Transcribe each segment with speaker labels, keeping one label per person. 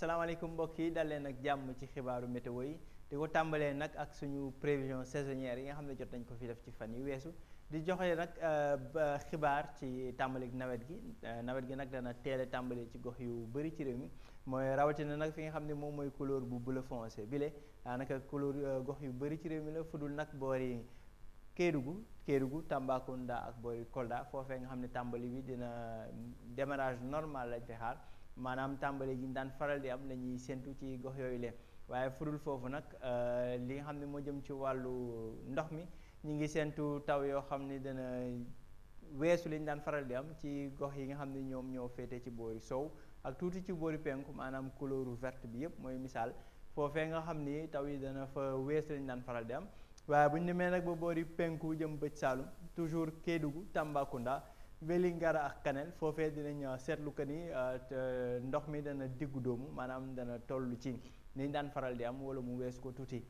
Speaker 1: salaamaaleykum mbokk yi dal leen ak jàmm ci xibaaru météo yi di ko tàmbalee nag ak suñu prévision saisonnière yi nga xam ne jot nañ ko fi def ci fan yu weesu di joxe nag xibaar ci tàmbalik nawet gi nag dana teel a tàmbali ci gox yu bëri ci réew mi mooy rawatina nag fi nga xam ne moom mooy couleur bu bleu foncé bile daanaka couleur gox yu bëri ci réew mi la fudul nag boori Kédougou Tambacounda ak boori Kolda foofee nga xam ne tàmbali bi dina démarrage normal lañ fi xaar maanaam tàmbali gi ñu daan faral di am la ñuy séntu ci gox yooyu leen waaye fudul foofu nag li nga xam ne moo jëm ci wàllu ndox mi ñu ngi séntu taw yoo xam ne dana weesu li ñu daan faral di am ci gox yi nga xam ne ñoom ñoo féete ci boori sow ak tuuti ci boori penku maanaam couleur verte bi yëpp mooy misaal foofee nga xam ni taw yi dana fa weesu li ñu daan faral di am waaye bu ñu demee nag ba boori penku jëm bëj Saalum toujours Kédougou Tambacounda Vélingara ak Kanel foofee dinañ seetlu que ni ndox mi dana diggu doomu maanaam dana toll ci ni ñu daan faral di am wala mu weesu ko tuuti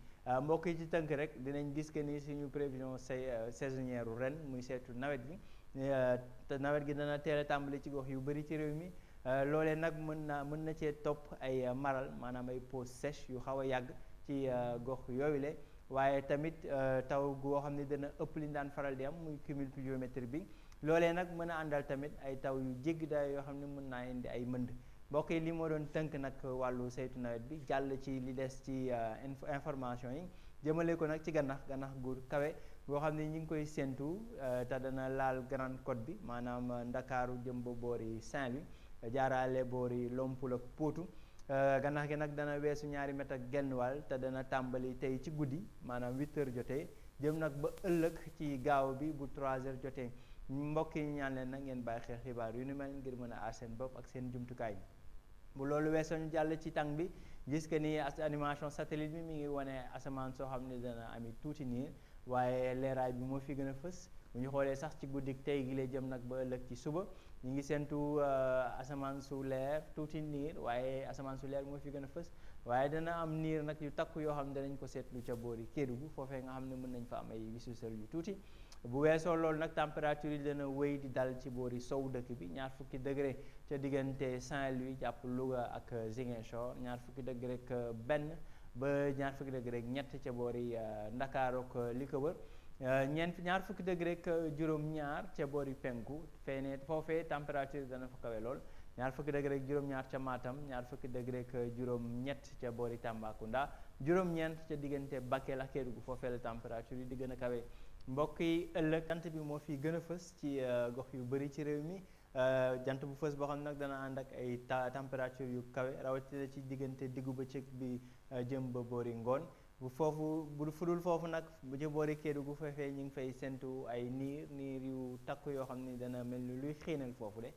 Speaker 1: mbokk yi ci tënk rek dinañ gis que ni suñu prévision saisonnière ren muy seetu nawet gi te nawet gi dana teel a tàmbali ci gox yu bëri ci réew mi loolee nag mën na cee topp ay maral maanaam ay pause sèche yu xaw a yàgg ci gox yooyu le waaye tamit taw goo xam ne dana ëpp li ñu daan faral di am muy cumul pluviométrique bi loolee nag mën a àndal tamit ay taw yu jéggi daay yoo xam ne mën naa indi ay mënd mbokk yi li moo doon tënk nag wàllu saytu nawet bi jàll ci li des ci information yi jëmale ko nag ci gannax gu kawe boo xam ne ñu ngi koy séentu te dana laal Grande Côte bi maanaam Ndakaaru jëm ba boori Saint-Louis jaaraale boori Lompoul ak Potou gannax gi nag dana weesu 2 mètre ak genn wàll te dana tàmbali tey ci guddi maanaam 8 heures jotee jëm nag ba ëllëg ci gaaw bi bu 3 heures jotee mbokk yi ñaan leen nag ngeen bàyyi xel xibaar yu ni mel ngir mën a aar seen bopp ak seen jumtukaay bu loolu weesoo ñu jàll ci tàng bi gis que ni animation satellite bi mi ngi wane asamaan soo xam ne dana ami tuuti niir waaye leeraay bi moo fi gën a fës bu ñu xoolee sax ci guddik tey gi lay jëm nag ba ëllëg ci suba ñu ngi séntu asamaan su leer tuuti niir waaye asamaan su leer moo fi gën a fës waaye dana am niir nag yu takku yoo xam ne danañ ko seetlu ca boori Kédougou foofee nga xam ne mën nañ fa am ay wisuusal yu tuuti bu weesoo loolu nag température yi dana wéy di dal ci boori sow dëkk bi 20 degré ca diggante Saint-Louis jàpp Louga ak Ziguinchor 20 degré ak benn ba 20 degré ak ñett ca boori Ndakaaru ak li ko wër 20 degré ak juróom-ñaar ca boori penku foofee température dana fa kawe lool 20 degré ak juróom-ñaar ca Matam 20 degré ak juróom-ñett ca boori Tambacounda juróom-ñeent ca diggante Bakel ak Kédougou foofee la température yi di gën a kawe mbokk yi ëllëg jant bi moo fi gën a fës ci gox yu bëri ci réew mi jant bu fës boo xam ne nag dana ànd ak ay température yu kawe rawatina ci diggante diggu bëccëg bi jëm ba boori ngoon bu fudul foofu nag bu ci boori Kédougou foofee ñu ngi fay séntu ay niir yu takku yoo xam ne dana mel ni luy xiinal foofu de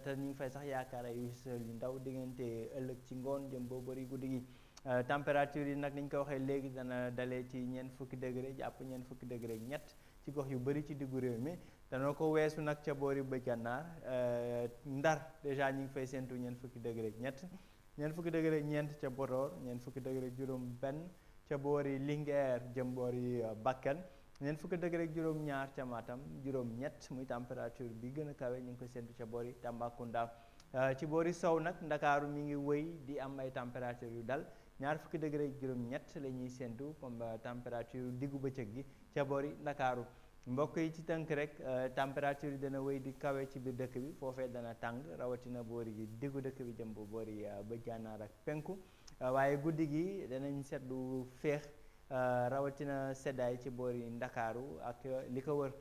Speaker 1: te ñu ngi fay sax yaakaar ay wis yu ndaw diggante ëllëg ci ngoon jëm ba boori guddi gi température yi nag ni ñu ko waxee léegi dana dalee ci 20 degré jàpp 20 degré ak ñett ci gox yu bëri ci diggu réew mi dana ko weesu nag ca boori bëj gànnaar Ndar dèjà ñu ngi fay séntu 20 degré ak ñett 20 degré ak ñeent ca Podor 20 degré ak juróom benn ca boori Linguère jëm boori Bakel 20 degré ak juróom-ñaar ca Matam juróom-ñett muy température bi gën a kawe ñu ngi koy séntu ca boori Tambacounda ci boori sow nag Ndakaaru mi ngi wëy di am ay température yu dal 20 degré ak juróom-ñett la ñuy séntu comme température diggu bëccëg gi ca boori Ndakaaru mbokk yi ci tënk rek température yi dana wëy di kawe ci biir dëkk bi foofee dana tàng rawatina boori gi diggu dëkk bi jëm ba boori bëj gànnaar ak penku waaye guddi gi danañ seetlu féex rawatina seddaay ci boori Ndakaaru ak li ko wër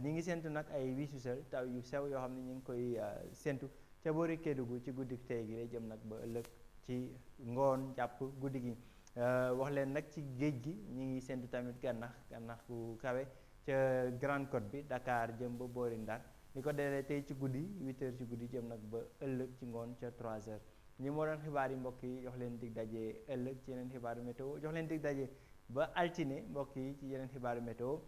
Speaker 1: ñi ngi séntu nag ay wisuusal taw yu sew yoo xam ne ñu ngi koy séntu ca boori Kédougou ci guddi tey gi lay jëm nag ba ëllëg ci ngoon jàpp guddi gi wax leen nag ci géej gi ñu ngi séntu tamit gannax bu kawe ca Grande Côte bi Dakar jëm ba boori Ndar li ko delee tey ci guddi 8 heures ci guddi jëm nag ba ëllëg ci ngoon ca 3 heures li moo doon xibaar yi mbokk yi jox leen dig daje ëllëg ci yeneen xibaaru météo jox leen dig daje ba altine mbokk yi ci yeneen xibaaru météo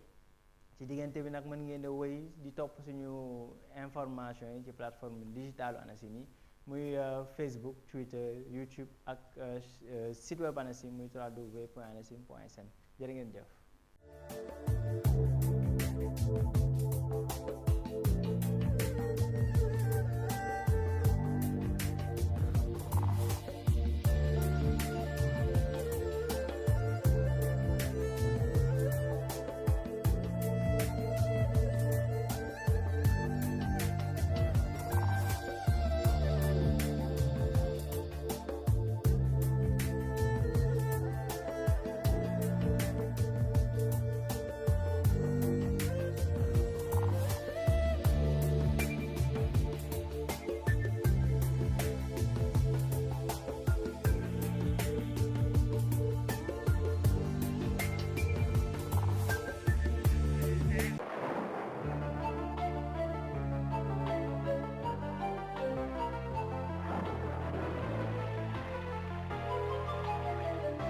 Speaker 1: ci diggante bi nag mën ngeen di wéy di topp suñu information yi ci plateforme digitale ANACIM yi muy Facebook Twitter YouTube ak site web ANACIM muy www.anacim.sn jërë ngeen jëf